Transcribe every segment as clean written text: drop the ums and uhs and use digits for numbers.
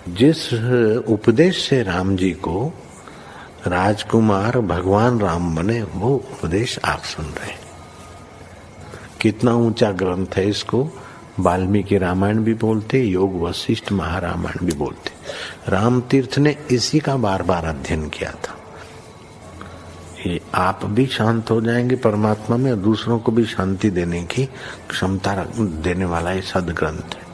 जिस उपदेश से राम जी को राजकुमार भगवान राम बने, वो उपदेश आप सुन रहे हैं। कितना ऊंचा ग्रंथ है, इसको वाल्मीकि रामायण भी बोलते, योग वशिष्ठ महारामायण भी बोलते। राम तीर्थ ने इसी का बार बार अध्ययन किया था। ये आप भी शांत हो जाएंगे परमात्मा में, और दूसरों को भी शांति देने की क्षमता देने वाला ये सदग्रंथ है।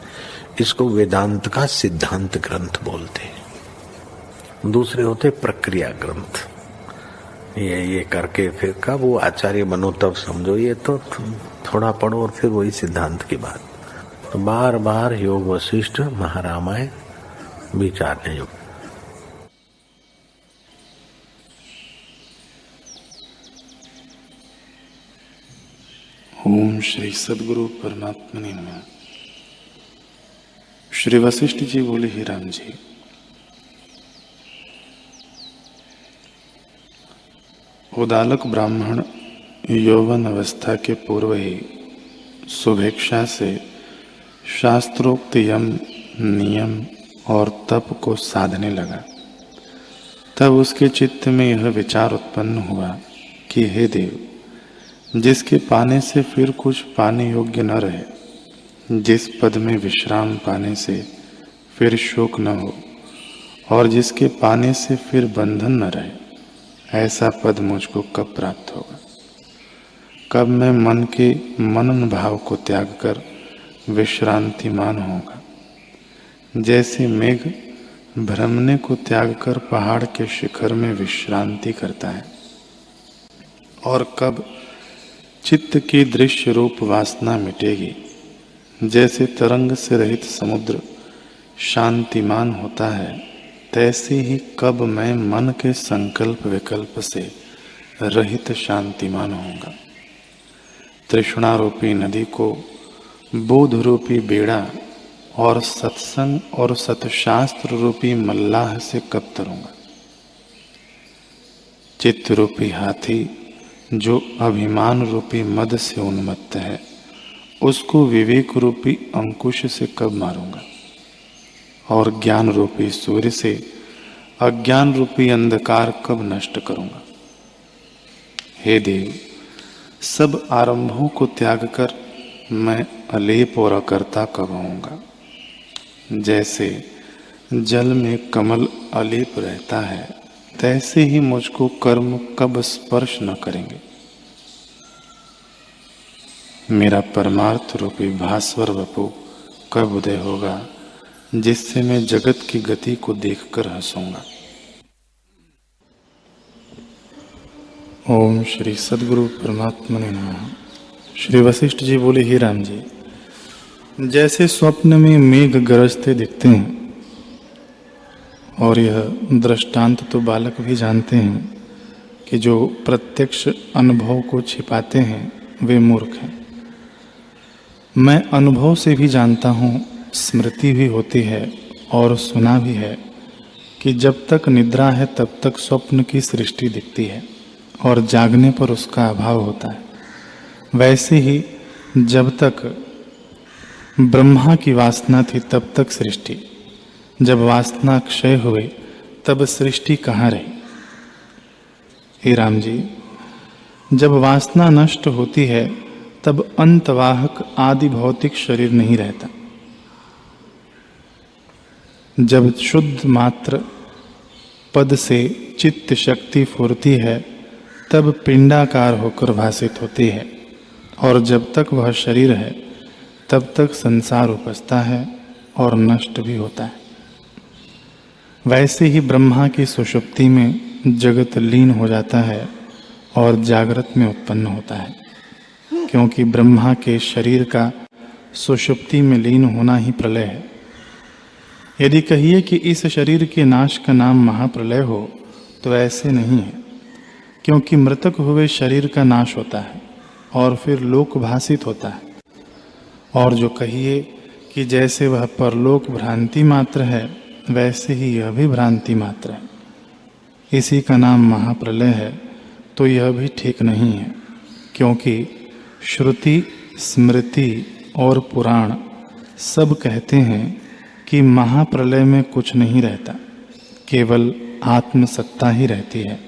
इसको वेदांत का सिद्धांत ग्रंथ बोलते हैं। दूसरे होते प्रक्रिया ग्रंथ। ये करके फिर कब वो आचार्य बनो तब समझो, ये तो थोड़ा पढ़ो और फिर वही सिद्धांत की बात। तो बार बार योग वशिष्ठ महारामायण विचारने योग। ओम श्री सद्गुरु परमात्मने नमः। श्री वशिष्ठ जी बोले, ही राम जी, उदालक ब्राह्मण यौवन अवस्था के पूर्व ही शुभेच्छा से शास्त्रोक्त यम नियम और तप को साधने लगा। तब उसके चित्त में यह विचार उत्पन्न हुआ कि हे देव, जिसके पाने से फिर कुछ पाने योग्य न रहे, जिस पद में विश्राम पाने से फिर शोक न हो, और जिसके पाने से फिर बंधन न रहे, ऐसा पद मुझको कब प्राप्त होगा? कब मैं मन के मनन भाव को त्याग कर विश्रांतिमान होगा? जैसे मेघ भ्रमने को त्याग कर पहाड़ के शिखर में विश्रांति करता है, और कब चित्त की दृश्य रूप वासना मिटेगी, जैसे तरंग से रहित समुद्र शांतिमान होता है, तैसे ही कब मैं मन के संकल्प विकल्प से रहित शांतिमान होऊंगा। तृष्णा रूपी नदी को बोध रूपी बेड़ा और सत्संग और सतशास्त्र रूपी मल्लाह से कब तरूंगा। चित्त रूपी हाथी जो अभिमान रूपी मद से उन्मत्त है, उसको विवेक रूपी अंकुश से कब मारूंगा, और ज्ञान रूपी सूर्य से अज्ञान रूपी अंधकार कब नष्ट करूंगा। हे देव, सब आरंभों को त्याग कर मैं अलेप और अकर्ता कब होऊंगा। जैसे जल में कमल अलेप रहता है, तैसे ही मुझको कर्म कब स्पर्श न करेंगे। मेरा परमार्थ रूपी भास्वर वपु कब उदय होगा, जिससे मैं जगत की गति को देखकर हंसूंगा। ओम श्री सद्गुरु परमात्मने नमः। श्री वशिष्ठ जी बोले, ही राम जी, जैसे स्वप्न में मेघ गरजते दिखते हैं, और यह दृष्टांत तो बालक भी जानते हैं कि जो प्रत्यक्ष अनुभव को छिपाते हैं वे मूर्ख हैं। मैं अनुभव से भी जानता हूँ, स्मृति भी होती है और सुना भी है कि जब तक निद्रा है तब तक स्वप्न की सृष्टि दिखती है और जागने पर उसका अभाव होता है। वैसे ही जब तक ब्रह्मा की वासना थी तब तक सृष्टि, जब वासना क्षय हुई तब सृष्टि कहाँ रही। हे राम जी, जब वासना नष्ट होती है तब अंतवाहक आदि भौतिक शरीर नहीं रहता। जब शुद्ध मात्र पद से चित्त शक्ति फुरती है तब पिंडाकार होकर भासित होती है, और जब तक वह शरीर है तब तक संसार उपजता है और नष्ट भी होता है। वैसे ही ब्रह्मा की सुषुप्ति में जगत लीन हो जाता है और जागृत में उत्पन्न होता है, क्योंकि ब्रह्मा के शरीर का सुषुप्ति में लीन होना ही प्रलय है। यदि कहिए कि इस शरीर के नाश का नाम महाप्रलय हो तो ऐसे नहीं है, क्योंकि मृतक हुए शरीर का नाश होता है और फिर लोक भासित होता है। और जो कहिए कि जैसे वह परलोक भ्रांति मात्र है, वैसे ही यह भी भ्रांति मात्र है, इसी का नाम महाप्रलय है, तो यह भी ठीक नहीं है, क्योंकि श्रुति, स्मृति और पुराण सब कहते हैं कि महाप्रलय में कुछ नहीं रहता, केवल आत्मसत्ता ही रहती है।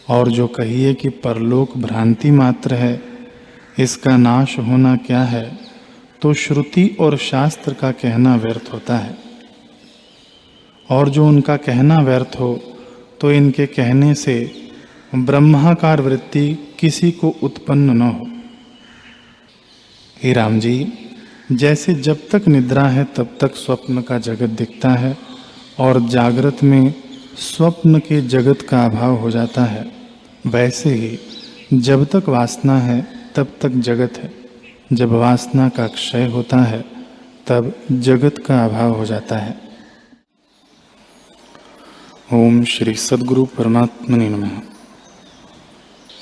और जो कहिए कि परलोक भ्रांति मात्र है, इसका नाश होना क्या है, तो श्रुति और शास्त्र का कहना व्यर्थ होता है। और जो उनका कहना व्यर्थ हो, तो इनके कहने से ब्रह्माकार वृत्ति किसी को उत्पन्न न हो। हे राम जी, जैसे जब तक निद्रा है तब तक स्वप्न का जगत दिखता है, और जागृत में स्वप्न के जगत का अभाव हो जाता है, वैसे ही जब तक वासना है तब तक जगत है, जब वासना का क्षय होता है तब जगत का अभाव हो जाता है। ओम श्री सद्गुरु परमात्मने नमः।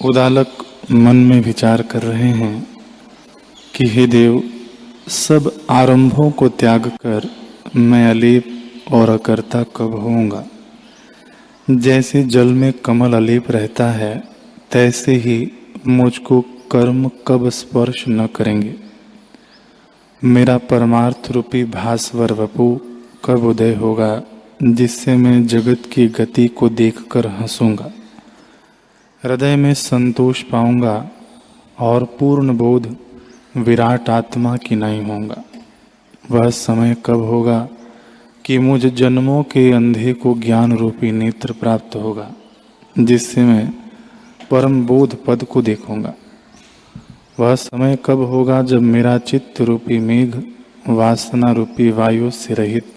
उदालक मन में विचार कर रहे हैं कि हे देव, सब आरंभों को त्याग कर मैं अलेप और अकर्ता कब होऊंगा। जैसे जल में कमल अलेप रहता है, तैसे ही मुझको कर्म कब स्पर्श न करेंगे। मेरा परमार्थ रूपी भास्वर वपु कब उदय होगा, जिससे मैं जगत की गति को देखकर हंसूंगा, हृदय में संतोष पाऊंगा और पूर्ण बोध विराट आत्मा की नहीं होऊंगा। वह समय कब होगा कि मुझ जन्मों के अंधे को ज्ञान रूपी नेत्र प्राप्त होगा, जिससे मैं परम बोध पद को देखूंगा। वह समय कब होगा जब मेरा चित्त रूपी मेघ वासना रूपी वायु से रहित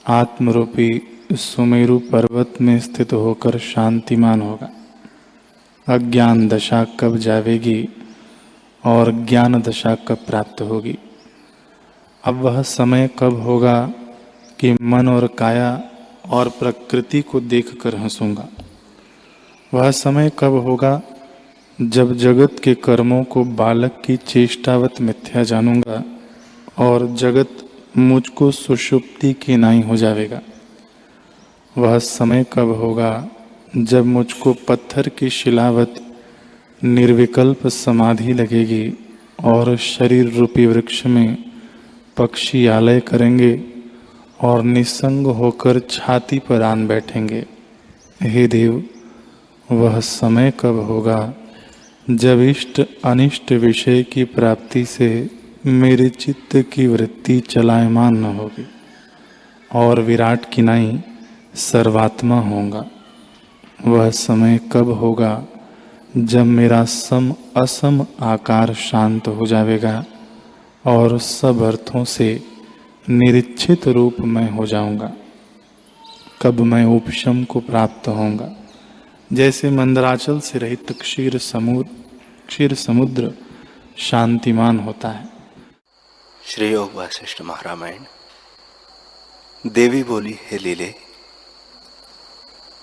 आत्म रूपी सुमेरु पर्वत में स्थित होकर शांतिमान होगा। अज्ञान दशा कब जावेगी और ज्ञान दशा कब प्राप्त होगी। अब वह समय कब होगा कि मन और काया और प्रकृति को देखकर हंसूंगा। वह समय कब होगा जब जगत के कर्मों को बालक की चेष्टावत मिथ्या जानूंगा और जगत मुझको सुषुप्ति की नाई हो जाएगा। वह समय कब होगा जब मुझको पत्थर की शिलावत निर्विकल्प समाधि लगेगी और शरीर रूपी वृक्ष में पक्षी आलय करेंगे और निसंग होकर छाती पर आन बैठेंगे। हे देव, वह समय कब होगा जब इष्ट अनिष्ट विषय की प्राप्ति से मेरे चित्त की वृत्ति चलायमान न होगी और विराट की नाई सर्वात्मा होगा। वह समय कब होगा जब मेरा सम असम आकार शांत हो जाएगा और सब अर्थों से निरीक्षित रूप में हो जाऊंगा। कब मैं उपशम को प्राप्त होऊंगा, जैसे मंदराचल से रहित क्षीर समुद्र शांतिमान होता है। श्री योग वासिष्ठ महारामायण। देवी बोली, हे लीले,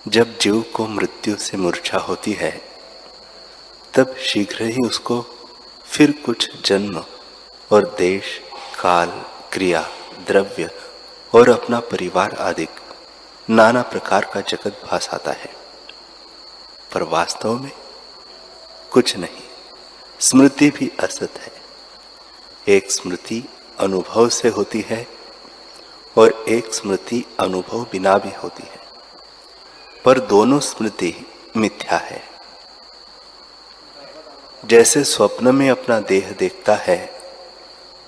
जब जीव को मृत्यु से मूर्छा होती है तब शीघ्र ही उसको फिर कुछ जन्म और देश, काल, क्रिया, द्रव्य और अपना परिवार आदि नाना प्रकार का जगत भास आता है, पर वास्तव में कुछ नहीं। स्मृति भी असत है। एक स्मृति अनुभव से होती है और एक स्मृति अनुभव बिना भी होती है, पर दोनों स्मृति मिथ्या है। जैसे स्वप्न में अपना देह देखता है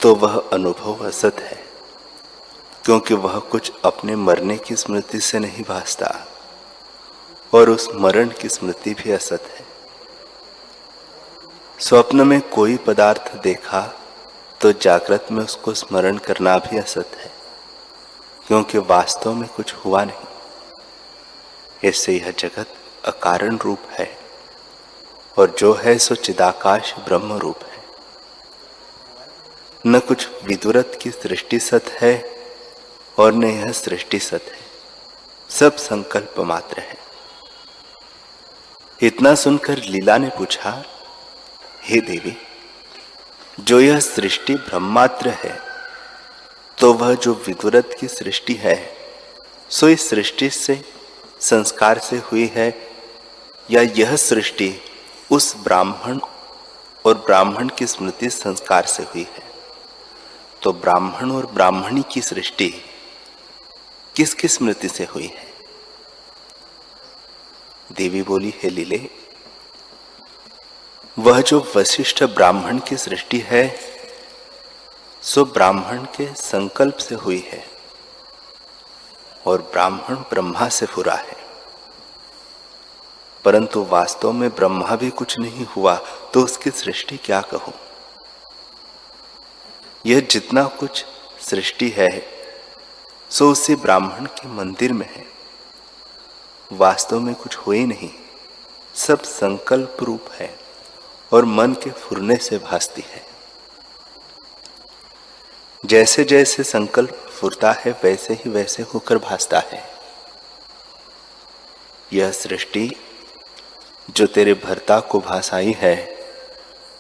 तो वह अनुभव असत है, क्योंकि वह कुछ अपने मरने की स्मृति से नहीं भासता और उस मरण की स्मृति भी असत है। स्वप्न में कोई पदार्थ देखा तो जागृत में उसको स्मरण करना भी असत है, क्योंकि वास्तव में कुछ हुआ नहीं। इससे यह जगत अकारण रूप है और जो है सो चिदाकाश ब्रह्म रूप है। न कुछ विदुरत की सृष्टि सत है और न यह सृष्टि सत है, सब संकल्प मात्र है। इतना सुनकर लीला ने पूछा, हे देवी, जो यह सृष्टि ब्रह्मात्र है तो वह जो विदुरत की सृष्टि है सो इस सृष्टि से संस्कार से हुई है, या यह सृष्टि उस ब्राह्मण और ब्राह्मण की स्मृति संस्कार से हुई है? तो ब्राह्मण और ब्राह्मणी की सृष्टि किसकी स्मृति से हुई है? देवी बोली, हे लीले, वह जो वशिष्ठ ब्राह्मण की सृष्टि है सो ब्राह्मण के संकल्प से हुई है और ब्राह्मण ब्रह्मा से हुआ है, परंतु वास्तव में ब्रह्मा भी कुछ नहीं हुआ तो उसकी सृष्टि क्या कहूं? यह जितना कुछ सृष्टि है सो उसी ब्राह्मण के मंदिर में है, वास्तव में कुछ हो ही नहीं, सब संकल्प रूप है और मन के फुरने से भासती है। जैसे जैसे संकल्प फुरता है वैसे ही वैसे होकर भासता है। यह सृष्टि जो तेरे भर्ता को भासाई है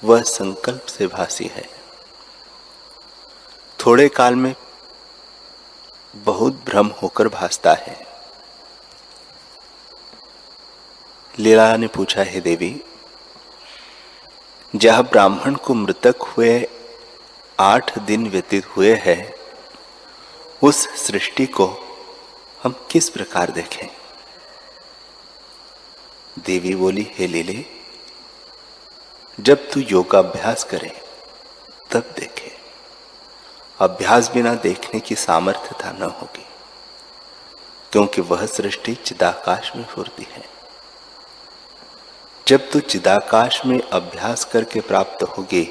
वह संकल्प से भासी है। थोड़े काल में बहुत भ्रम होकर भासता है। लीला ने पूछा, हे देवी, जहाँ ब्राह्मण को मृतक हुए 8 दिन व्यतीत हुए हैं, उस सृष्टि को हम किस प्रकार देखें? देवी बोली, हे लीले, जब तू योगाभ्यास करे तब देखे, अभ्यास बिना देखने की सामर्थ्यता न होगी, क्योंकि वह सृष्टि चिदाकाश में फुरती है। जब तू चिदाकाश में अभ्यास करके प्राप्त होगी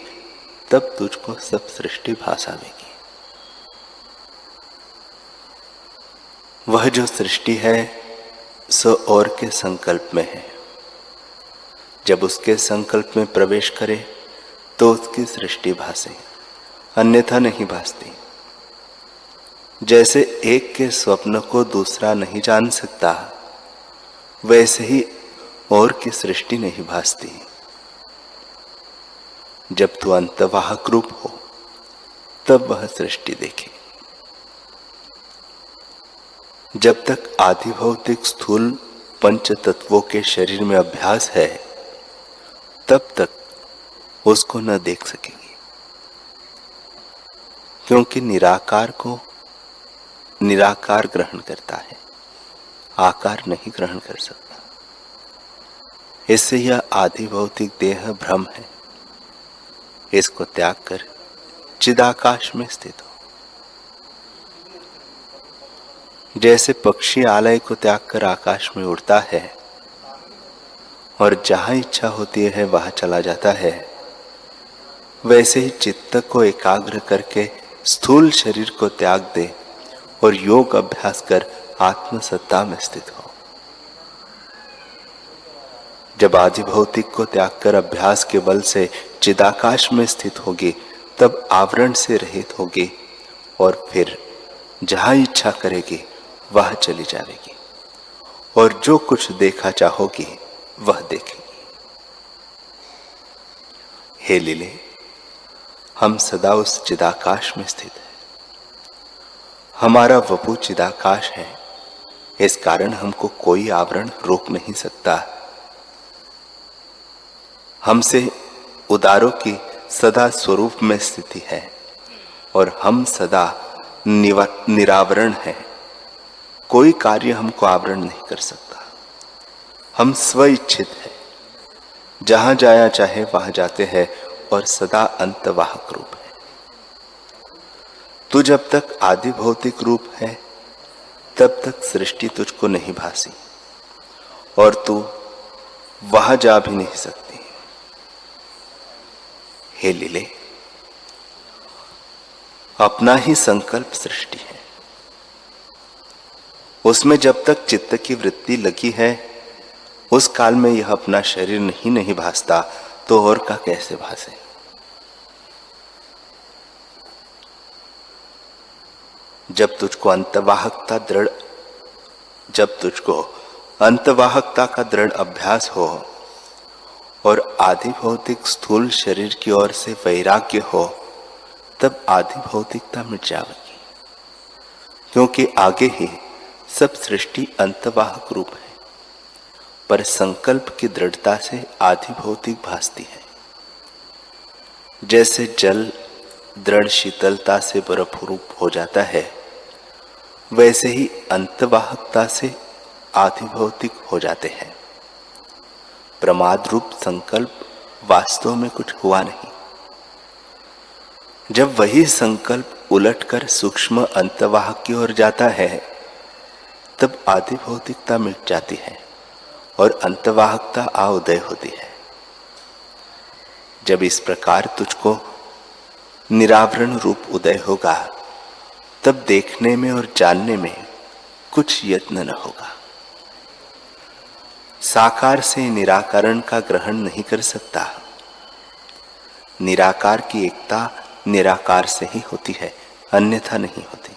तब तुझको सब सृष्टि भास आवेगी। वह जो सृष्टि है सो और के संकल्प में है। जब उसके संकल्प में प्रवेश करे तो उसकी सृष्टि भासे, अन्यथा नहीं भासती। जैसे एक के स्वप्न को दूसरा नहीं जान सकता, वैसे ही और की सृष्टि नहीं भासती। जब तू अंतवाहक रूप हो तब वह सृष्टि देखे। जब तक आदि भौतिक स्थूल पंच तत्वों के शरीर में अभ्यास है तब तक उसको न देख सकेगी, क्योंकि निराकार को निराकार ग्रहण करता है, आकार नहीं ग्रहण कर सकता। इससे यह आदि भौतिक देह भ्रम है। इसको त्याग कर चिदाकाश में स्थित हो। जैसे पक्षी आलय को त्याग कर आकाश में उड़ता है और जहां इच्छा होती है वहां चला जाता है, वैसे ही चित्त को एकाग्र करके स्थूल शरीर को त्याग दे और योग अभ्यास कर आत्मसत्ता में स्थित हो। जब आदि भौतिक को त्याग कर अभ्यास के बल से चिदाकाश में स्थित होगी तब आवरण से रहित होगी और फिर जहां इच्छा करेगी वह चली जाएगी और जो कुछ देखा चाहोगी वह देखेगी। हे लीले, हम सदा उस चिदाकाश में स्थित हैं। हमारा वपु चिदाकाश है, इस कारण हमको कोई आवरण रोक नहीं सकता। हमसे उदारों की सदा स्वरूप में स्थिति है और हम सदा निरावरण हैं। कोई कार्य हमको आवरण नहीं कर सकता। हम स्वइच्छित हैं, जहां जाया चाहे वहां जाते हैं और सदा अंतवाहक रूप है। तू जब तक आदि भौतिक रूप है तब तक सृष्टि तुझको नहीं भासी और तू वहां जा भी नहीं सकती। हे लीले, अपना ही संकल्प सृष्टि है। उसमें जब तक चित्त की वृत्ति लगी है उस काल में यह अपना शरीर नहीं भासता तो और का कैसे भासे? जब तुझको अंतवाहकता का दृढ़ अभ्यास हो और आदि भौतिक स्थूल शरीर की ओर से वैराग्य हो तब आदि भौतिकता मिट जाएगी, क्योंकि आगे ही सब सृष्टि अंतवाहक रूप है, पर संकल्प की दृढ़ता से आदि भौतिक भासती है। जैसे जल दृढ़ शीतलता से बर्फ रूप हो जाता है, वैसे ही अंतवाहकता से आधिभौतिक हो जाते हैं। प्रमाद रूप संकल्प वास्तव में कुछ हुआ नहीं। जब वही संकल्प उलटकर सूक्ष्म अंतवाहक की ओर जाता है, तब आधिभौतिकता मिट जाती है और अंतवाहकता आओदय होती है। जब इस प्रकार तुझको निरावरण रूप उदय होगा, तब देखने में और जानने में कुछ यत्न न होगा। साकार से निराकरण का ग्रहण नहीं कर सकता। निराकार की एकता निराकार से ही होती है, अन्यथा नहीं होती।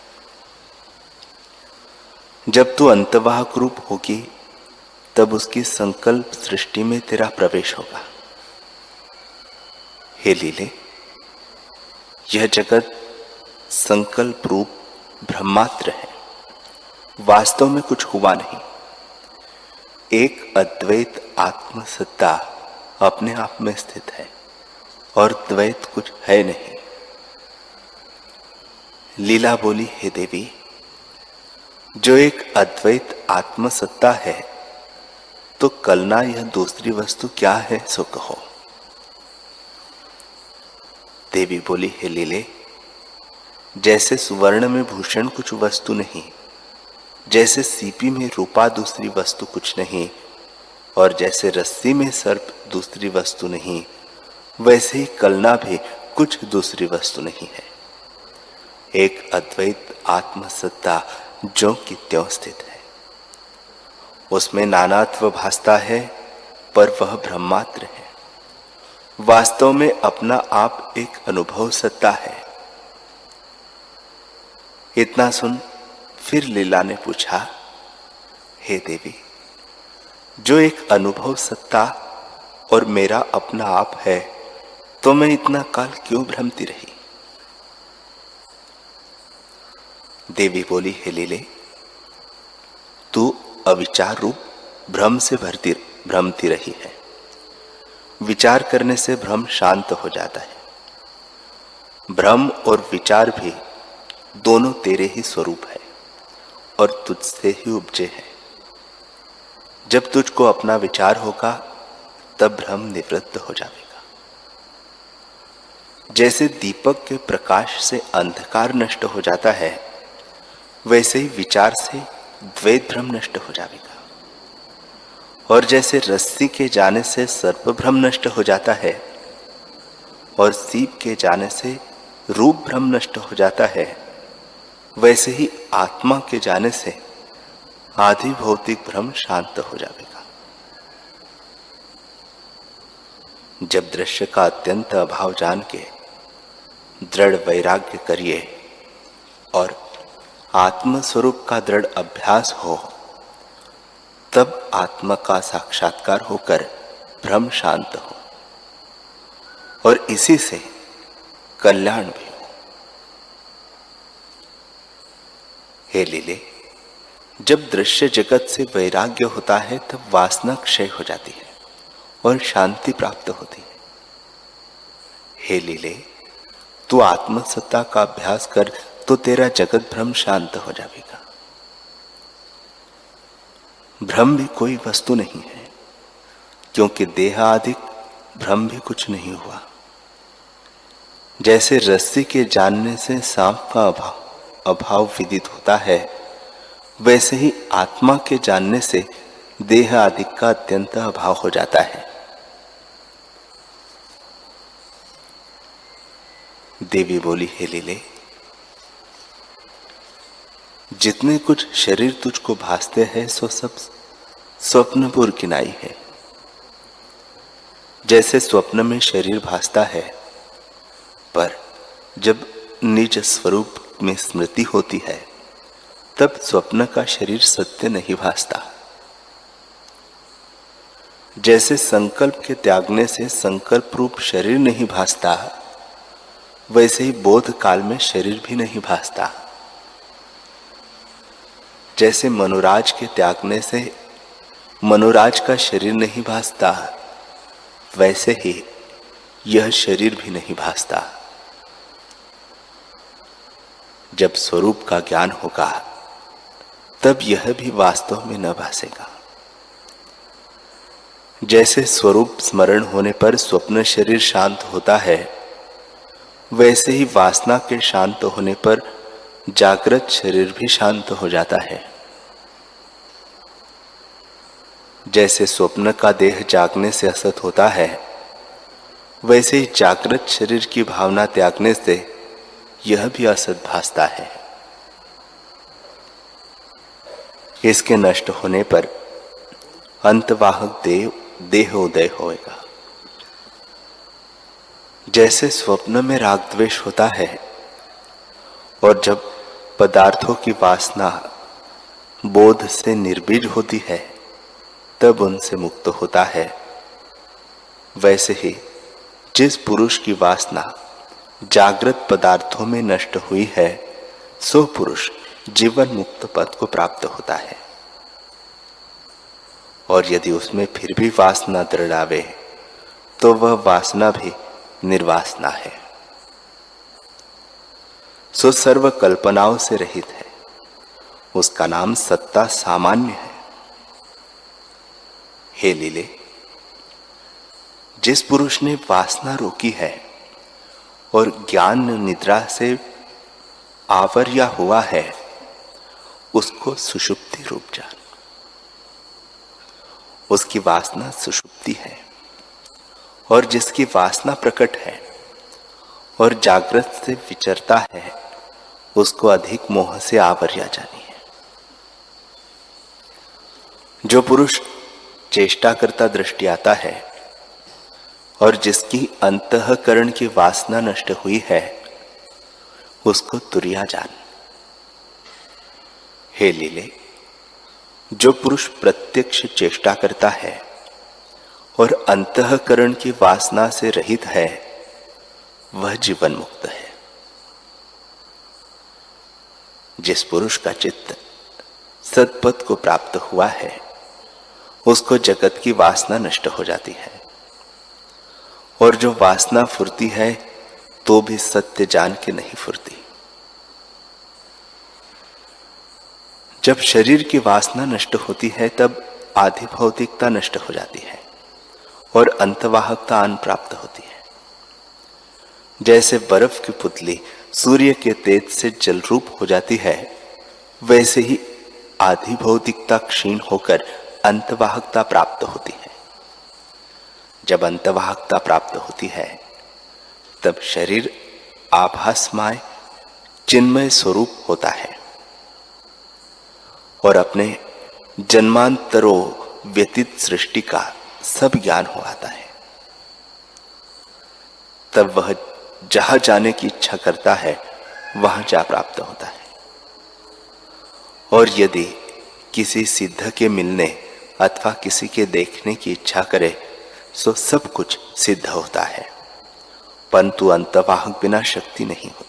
जब तू अंतवाहक रूप होगी, तब उसकी संकल्प सृष्टि में तेरा प्रवेश होगा। हे लीले, यह जगत संकल्प रूप ब्रह्मात्र है, वास्तव में कुछ हुआ नहीं। एक अद्वैत आत्म सत्ता अपने आप में स्थित है और द्वैत कुछ है नहीं। लीला बोली, हे देवी, जो एक अद्वैत आत्म सत्ता है, तो कलना यह दूसरी वस्तु क्या है सो कहो। देवी बोली, हे लीले, जैसे सुवर्ण में भूषण कुछ वस्तु नहीं, जैसे सीपी में रूपा दूसरी वस्तु कुछ नहीं, और जैसे रस्सी में सर्प दूसरी वस्तु नहीं, वैसे ही कलना भी कुछ दूसरी वस्तु नहीं है। एक अद्वैत आत्मसत्ता जो कि त्यों स्थित है, उसमें नानात्व भासता है, पर वह ब्रह्मात्र है। वास्तव में अपना आप एक अनुभव सत्ता है। इतना सुन फिर लीला ने पूछा, हे देवी, जो एक अनुभव सत्ता और मेरा अपना आप है, तो मैं इतना काल क्यों भ्रमती रही। देवी बोली, हे लीले, तू अविचार रूप भ्रम से भ्रमती रही है। विचार करने से भ्रम शांत हो जाता है। भ्रम और विचार भी दोनों तेरे ही स्वरूप है और तुझसे ही उपजे है। जब तुझको अपना विचार होगा, तब भ्रम निवृत्त हो जाएगा। जैसे दीपक के प्रकाश से अंधकार नष्ट हो जाता है, वैसे ही विचार से द्वैत भ्रम नष्ट हो जाएगा। और जैसे रस्सी के जाने से सर्प भ्रम नष्ट हो जाता है और सीप के जाने से रूप भ्रम नष्ट हो जाता है, वैसे ही आत्मा के जाने से आदि भौतिक भ्रम शांत हो जाएगा। जब दृश्य का अत्यंत अभाव जान के दृढ़ वैराग्य करिए और आत्म स्वरूप का दृढ़ अभ्यास हो, तब आत्मा का साक्षात्कार होकर भ्रम शांत हो और इसी से कल्याण भी हो। हे लीले, जब दृश्य जगत से वैराग्य होता है, तब वासना क्षय हो जाती है और शांति प्राप्त होती है। हे लीले, तू आत्मसत्ता का अभ्यास कर, तो तेरा जगत भ्रम शांत हो जाएगा। भ्रम भी कोई वस्तु नहीं है, क्योंकि देहादिक भ्रम भी कुछ नहीं हुआ। जैसे रस्सी के जानने से सांप का अभाव विदित होता है, वैसे ही आत्मा के जानने से देह आदि का अत्यंत अभाव हो जाता है। देवी बोली, हे लीले, जितने कुछ शरीर तुझको भासते हैं, सो सब स्वप्नपुर किनाई है। जैसे स्वप्न में शरीर भासता है, पर जब निज स्वरूप में स्मृति होती है, तब स्वप्न का शरीर सत्य नहीं भासता। जैसे संकल्प के त्यागने से संकल्प रूप शरीर नहीं भासता, वैसे ही बोध काल में शरीर भी नहीं भासता। जैसे मनोराज के त्यागने से मनोराज का शरीर नहीं भासता, वैसे ही यह शरीर भी नहीं भासता। जब स्वरूप का ज्ञान होगा, तब यह भी वास्तव में न भासेगा। जैसे स्वरूप स्मरण होने पर स्वप्न शरीर शांत होता है, वैसे ही वासना के शांत होने पर जागृत शरीर भी शांत हो जाता है। जैसे स्वप्न का देह जागने से असत होता है, वैसे ही जागृत शरीर की भावना त्यागने से यह भी असत भासता है। इसके नष्ट होने पर अंतवाहक देह उदय होएगा। जैसे स्वप्न में राग द्वेष होता है और जब पदार्थों की वासना बोध से निर्बीज होती है तब उनसे मुक्त होता है, वैसे ही जिस पुरुष की वासना जागृत पदार्थों में नष्ट हुई है, सो पुरुष जीवन मुक्त पद को प्राप्त होता है। और यदि उसमें फिर भी वासना दृढ़ आवे तो वह वासना भी निर्वासना है, सो सर्व कल्पनाओं से रहित है। उसका नाम सत्ता सामान्य है। हे लीले, जिस पुरुष ने वासना रोकी है और ज्ञान निद्रा से आवरिया हुआ है, उसको सुषुप्ति रूप जान। उसकी वासना सुषुप्ति है, और जिसकी वासना प्रकट है और जागृत से विचरता है, उसको अधिक मोह से आवरिया जानी है। जो पुरुष चेष्टा करता दृष्टि आता है और जिसकी अंतःकरण की वासना नष्ट हुई है, उसको तुरिया जान। हे लीले, जो पुरुष प्रत्यक्ष चेष्टा करता है और अंतःकरण की वासना से रहित है, वह जीवन मुक्त है। जिस पुरुष का चित्त सत्पथ को प्राप्त हुआ है, उसको जगत की वासना नष्ट हो जाती है, और जो वासना फुरती है तो भी सत्य जान के नहीं फुरती। जब शरीर की वासना नष्ट होती है तब आधि भौतिकता नष्ट हो जाती है और अंतवाहकता आन प्राप्त होती है। जैसे बर्फ की पुतली सूर्य के तेज से जल रूप हो जाती है, वैसे ही आधि भौतिकता क्षीण होकर अंतवाहकता प्राप्त होती है। जब अंतवाहकता प्राप्त होती है तब शरीर आभासमय चिन्मय स्वरूप होता है और अपने जन्मांतरों व्यतीत सृष्टि का सब ज्ञान हो आता है। तब वह जहां जाने की इच्छा करता है वहां जा प्राप्त होता है। और यदि किसी सिद्ध के मिलने अथवा किसी के देखने की इच्छा करे सो सब कुछ सिद्ध होता है, परंतु अंतवाहक बिना शक्ति नहीं होती।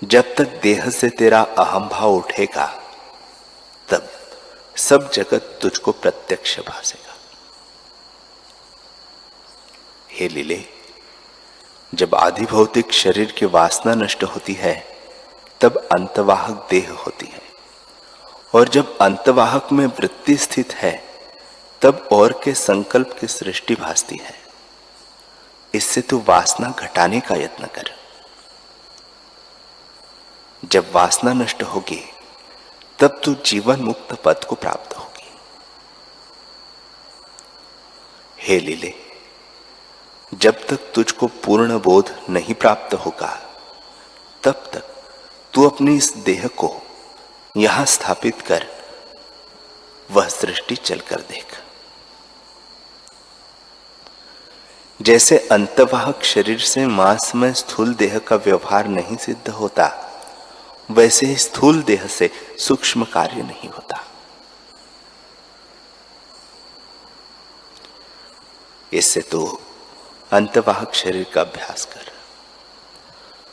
जब तक देह से तेरा अहम भाव उठेगा तब सब जगत तुझको प्रत्यक्ष भासेगा। हे लीले, जब आधि भौतिक शरीर की वासना नष्ट होती है तब अंतवाहक देह होती है, और जब अंतवाहक में वृत्ति स्थित है तब और के संकल्प की सृष्टि भासती है। इससे तू वासना घटाने का यत्न कर। जब वासना नष्ट होगी तब तू जीवन मुक्त पद को प्राप्त होगी। हे लीले, जब तक तुझको पूर्ण बोध नहीं प्राप्त होगा तब तक तू अपनी इस देह को यहां स्थापित कर वह सृष्टि चलकर देख। जैसे अंतवाहक शरीर से मांस में स्थूल देह का व्यवहार नहीं सिद्ध होता, वैसे ही स्थूल देह से सूक्ष्म कार्य नहीं होता। इससे तो अंतवाहक शरीर का अभ्यास कर।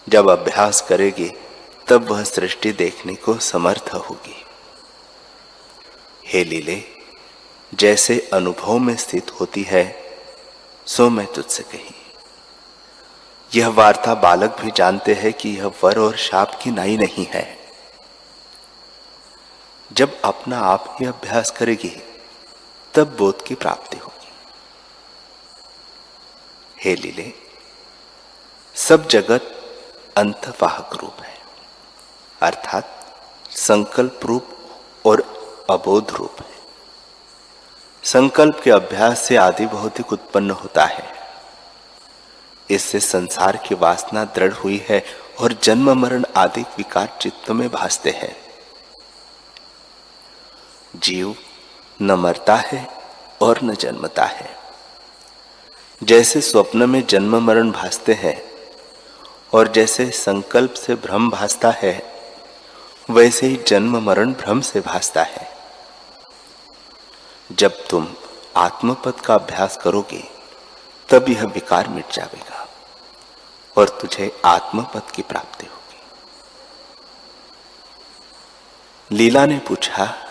जब अभ्यास करेगी तब वह सृष्टि देखने को समर्थ होगी। हे लीले, जैसे अनुभव में स्थित होती है सो मैं तुझसे कही। यह वार्ता बालक भी जानते हैं कि यह वर और शाप की नाई नहीं है। जब अपना आप ही अभ्यास करेगी तब बोध की प्राप्ति होगी। हे लीले, सब जगत अंतवाहक रूप है, अर्थात संकल्प रूप और अबोध रूप है। संकल्प के अभ्यास से आदि भौतिक उत्पन्न होता है। इससे संसार की वासना दृढ़ हुई है और जन्म मरण आदि विकार चित्त में भासते हैं। जीव न मरता है और न जन्मता है। जैसे स्वप्न में जन्म मरण भासते हैं और जैसे संकल्प से भ्रम भासता है, वैसे ही जन्म मरण भ्रम से भासता है। जब तुम आत्मपद का अभ्यास करोगे तब यह विकार मिट जाएगा और तुझे आत्मपद की प्राप्ति होगी। लीला ने पूछा,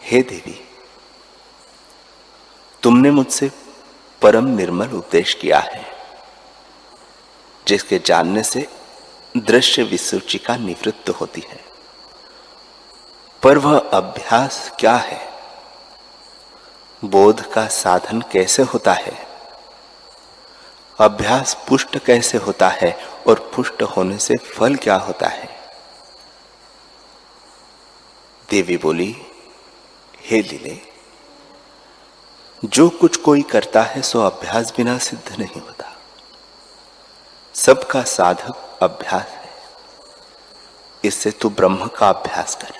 हे देवी, तुमने मुझसे परम निर्मल उपदेश किया है, जिसके जानने से दृश्य विसूचिका निवृत्त होती है, पर वह अभ्यास क्या है? बोध का साधन कैसे होता है? अभ्यास पुष्ट कैसे होता है और पुष्ट होने से फल क्या होता है? देवी बोली, हे लीले, जो कुछ कोई करता है सो अभ्यास बिना सिद्ध नहीं होता। सबका साधक अभ्यास है। इससे तू ब्रह्म का अभ्यास कर।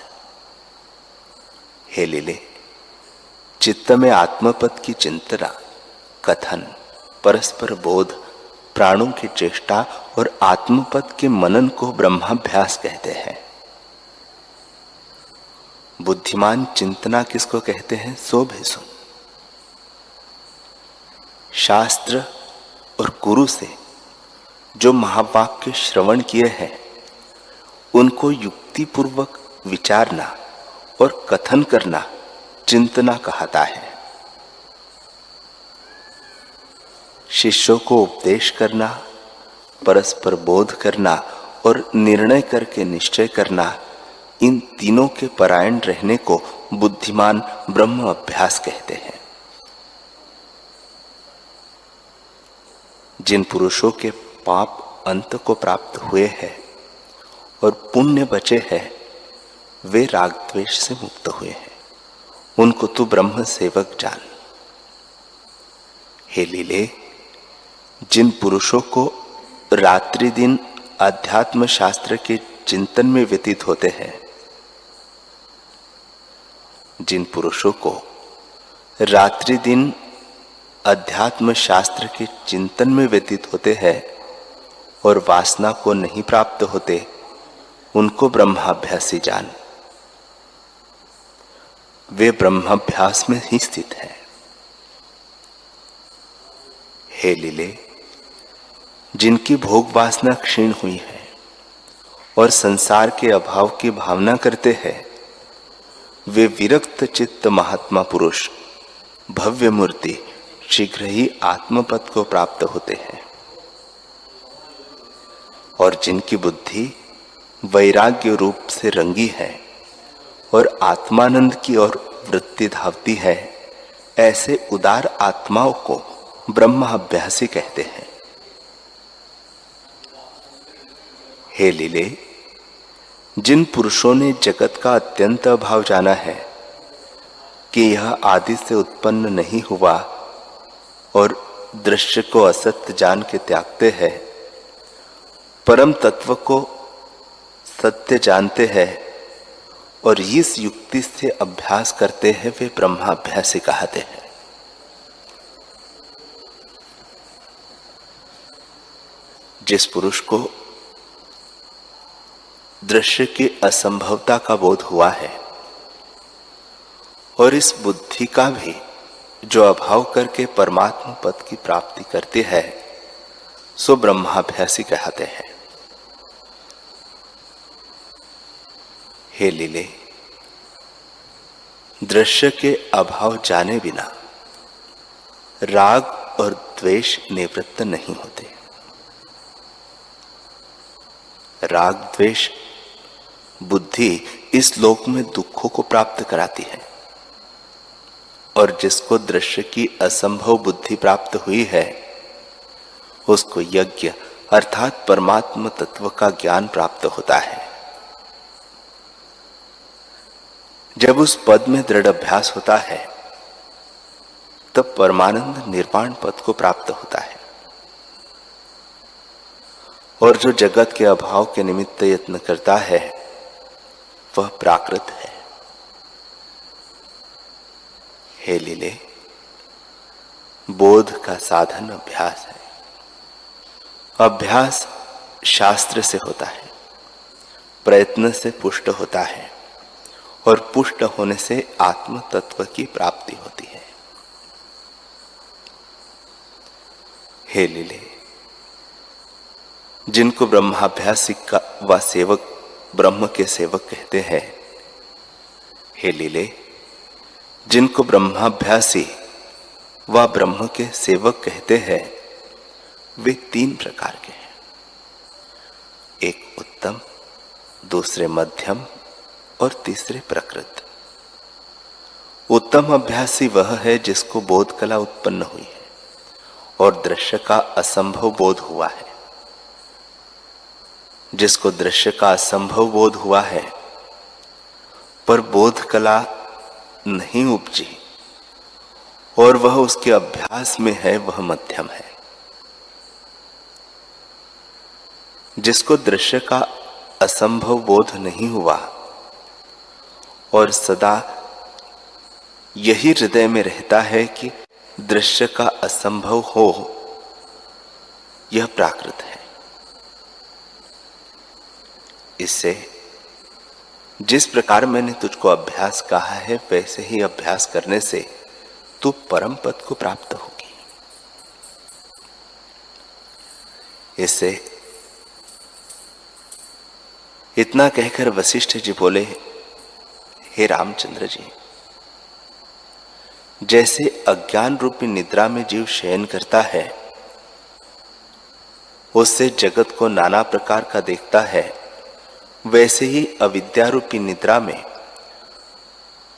हे लीले, चित्त में आत्मपद की चिंतना, कथन, परस्पर बोध, प्राणों की चेष्टा और आत्मपद के मनन को ब्रह्माभ्यास कहते हैं। बुद्धिमान चिंतना किसको कहते हैं, सो भी सुन। शास्त्र और गुरु से जो महावाक्य श्रवण किए हैं, उनको युक्तिपूर्वक विचारना और कथन करना चिंतना कहता है। शिष्यों को उपदेश करना, परस्पर बोध करना और निर्णय करके निश्चय करना, इन तीनों के परायण रहने को बुद्धिमान ब्रह्म अभ्यास कहते हैं। जिन पुरुषों के पाप अंत को प्राप्त हुए हैं और पुण्य बचे हैं, वे राग द्वेष से मुक्त हुए हैं। उनको तू ब्रह्म सेवक जान। हे लीले, जिन पुरुषों को रात्रि दिन अध्यात्म शास्त्र के चिंतन में व्यतीत होते हैं, जिन पुरुषों को रात्रि दिन अध्यात्म शास्त्र के चिंतन में व्यतीत होते हैं और वासना को नहीं प्राप्त होते, उनको ब्रह्माभ्यासी जान। वे ब्रह्माभ्यास में ही स्थित है। हे लीले, जिनकी भोग वासना क्षीण हुई है और संसार के अभाव की भावना करते हैं, वे विरक्त चित्त महात्मा पुरुष भव्य मूर्ति शीघ्र ही आत्मपद को प्राप्त होते हैं। और जिनकी बुद्धि वैराग्य रूप से रंगी है और आत्मानंद की ओर वृत्ति धावती है, ऐसे उदार आत्माओं को ब्रह्माभ्यासी कहते हैं। हे लीले, जिन पुरुषों ने जगत का अत्यंत अभाव जाना है कि यह आदि से उत्पन्न नहीं हुआ और दृश्य को असत्य जान के त्यागते हैं, परम तत्व को सत्य जानते हैं और इस युक्ति से अभ्यास करते हैं, वे ब्रह्माभ्यासी कहते हैं। जिस पुरुष को दृश्य की असंभवता का बोध हुआ है और इस बुद्धि का भी जो अभाव करके परमात्मा पद की प्राप्ति करती है, सो ब्रह्माभ्यासी कहते हैं। हे लीले, दृश्य के अभाव जाने बिना राग और द्वेष निवृत्त नहीं होते। राग द्वेष बुद्धि इस लोक में दुखों को प्राप्त कराती है, और जिसको दृश्य की असंभव बुद्धि प्राप्त हुई है उसको यज्ञ अर्थात परमात्म तत्व का ज्ञान प्राप्त होता है। जब उस पद में दृढ़ अभ्यास होता है तब परमानंद निर्वाण पद को प्राप्त होता है। और जो जगत के अभाव के निमित्त यत्न करता है वह प्राकृत है। हे लीले, बोध का साधन अभ्यास है। अभ्यास शास्त्र से होता है, प्रयत्न से पुष्ट होता है, और पुष्ट होने से आत्म तत्व की प्राप्ति होती है। हे लीले, जिनको ब्रह्माभ्यासिक व सेवक ब्रह्म के सेवक कहते हैं, हे लीले, जिनको ब्रह्माभ्यासी व ब्रह्म के सेवक कहते हैं वे तीन प्रकार के हैं। एक उत्तम, दूसरे मध्यम और तीसरे प्रकृत। उत्तम अभ्यासी वह है जिसको बोध कला उत्पन्न हुई है और दृश्य का असंभव बोध हुआ है। जिसको दृश्य का असंभव बोध हुआ है पर बोध कला नहीं उपजी और वह उसके अभ्यास में है, वह मध्यम है। जिसको दृश्य का असंभव बोध नहीं हुआ और सदा यही हृदय में रहता है कि दृश्य का असंभव हो, यह प्राकृत है। इससे जिस प्रकार मैंने तुझको अभ्यास कहा है वैसे ही अभ्यास करने से तू परम पद को प्राप्त होगी। इससे इतना कहकर वशिष्ठ जी बोले, हे रामचंद्र जी, जैसे अज्ञान रूपी निद्रा में जीव शयन करता है, उससे जगत को नाना प्रकार का देखता है, वैसे ही अविद्या रूपी निद्रा में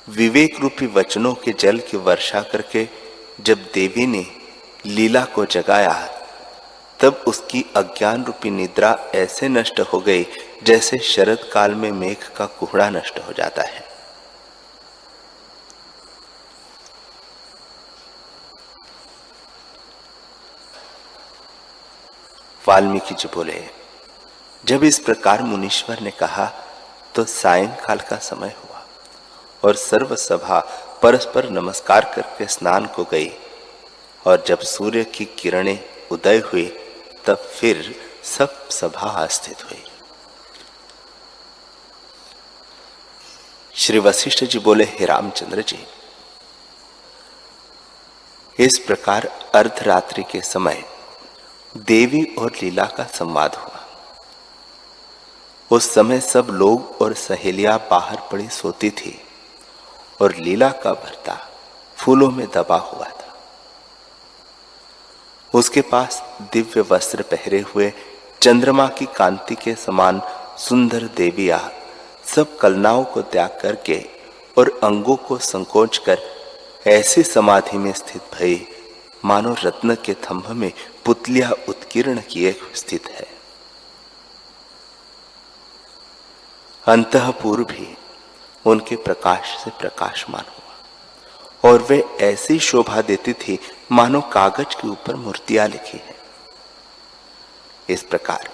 विवेक रूपी वचनों के जल की वर्षा करके जब देवी ने लीला को जगाया, तब उसकी अज्ञान रूपी निद्रा ऐसे नष्ट हो गई जैसे शरद काल में मेघ का कुहड़ा नष्ट हो जाता है। वाल्मीकि जी बोले, जब इस प्रकार मुनीश्वर ने कहा तो सायंकाल का समय हुआ और सर्व सभा परस्पर नमस्कार करके स्नान को गई, और जब सूर्य की किरणें उदय हुई तब फिर सब सभा स्थित हुई। श्री वशिष्ठ जी बोले, हे रामचंद्र जी, इस प्रकार अर्धरात्रि के समय देवी और लीला का संवाद हुआ। उस समय सब लोग और सहेलियां बाहर पड़ी सोती थी और लीला का भर्ता फूलों में दबा हुआ था। उसके पास दिव्य वस्त्र पहरे हुए चंद्रमा की कांति के समान सुंदर देवियां सब कलनाओं को त्याग करके और अंगों को संकोच कर ऐसी समाधि में स्थित भई मानो रत्न के थंभ में पुतलियां उत्कीर्ण किए स्थित है। अंतःपुर भी उनके प्रकाश से प्रकाशमान हुआ और वे ऐसी शोभा देती थी मानो कागज के ऊपर मूर्तियां लिखी है। इस प्रकार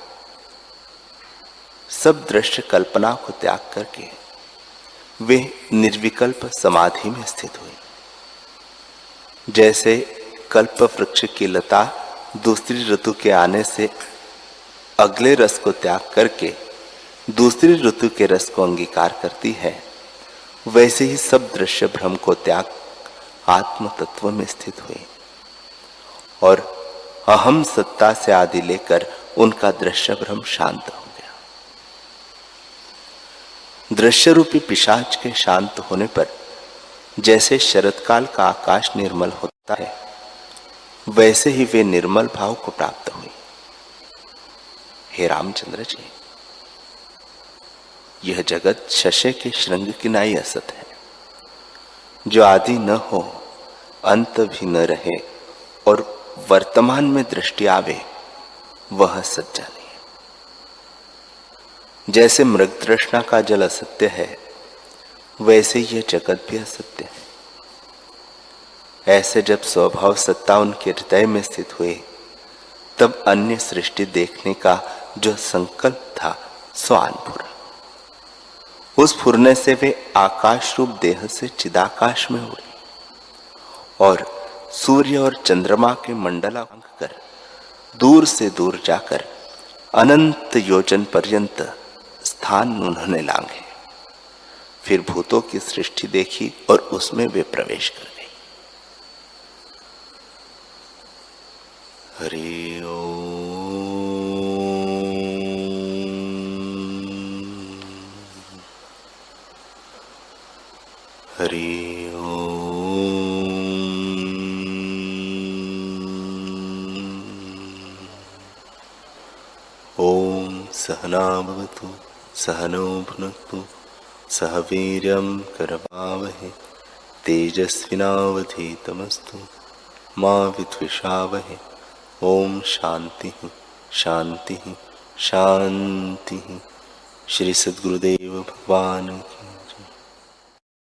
सब दृश्य कल्पना को त्याग करके वे निर्विकल्प समाधि में स्थित हुए। जैसे कल्प वृक्ष की लता दूसरी ऋतु के आने से अगले रस को त्याग करके दूसरी ऋतु के रस को अंगीकार करती है, वैसे ही सब दृश्य भ्रम को त्याग आत्म तत्व में स्थित हुए और अहम सत्ता से आदि लेकर उनका दृश्य भ्रम शांत हो गया। दृश्य रूपी पिशाच के शांत होने पर जैसे शरतकाल का आकाश निर्मल होता है, वैसे ही वे निर्मल भाव को प्राप्त हुई। हे रामचंद्र जी, यह जगत शशे के श्रृंग की नाई असत है। जो आदि न हो, अंत भी न रहे और वर्तमान में दृष्टि आवे, वह सच्चा नहीं है। जैसे मृग तृष्णा का जल असत्य है, वैसे यह जगत भी असत्य है। ऐसे जब स्वभाव सत्ता उनके हृदय में स्थित हुए, तब अन्य सृष्टि देखने का जो संकल्प था सो आन फुरा। उस फुरने से वे आकाश रूप देह से चिदाकाश में उड़े और सूर्य और चंद्रमा के मंडला भंग कर दूर से दूर जाकर अनंत योजन पर्यंत स्थान उन्होंने लांघे। फिर भूतों की सृष्टि देखी और उसमें वे प्रवेश कर गए। हरि ओम। हरि ओम। ओम सहना भवतु सहनौ भुनक्तु सह वीर्यं करवावहै तेजस्विनावधीतमस्तु मा विद्विषावहै। ओम शांति शांति शांति। श्री सद्गुरुदेव भगवान की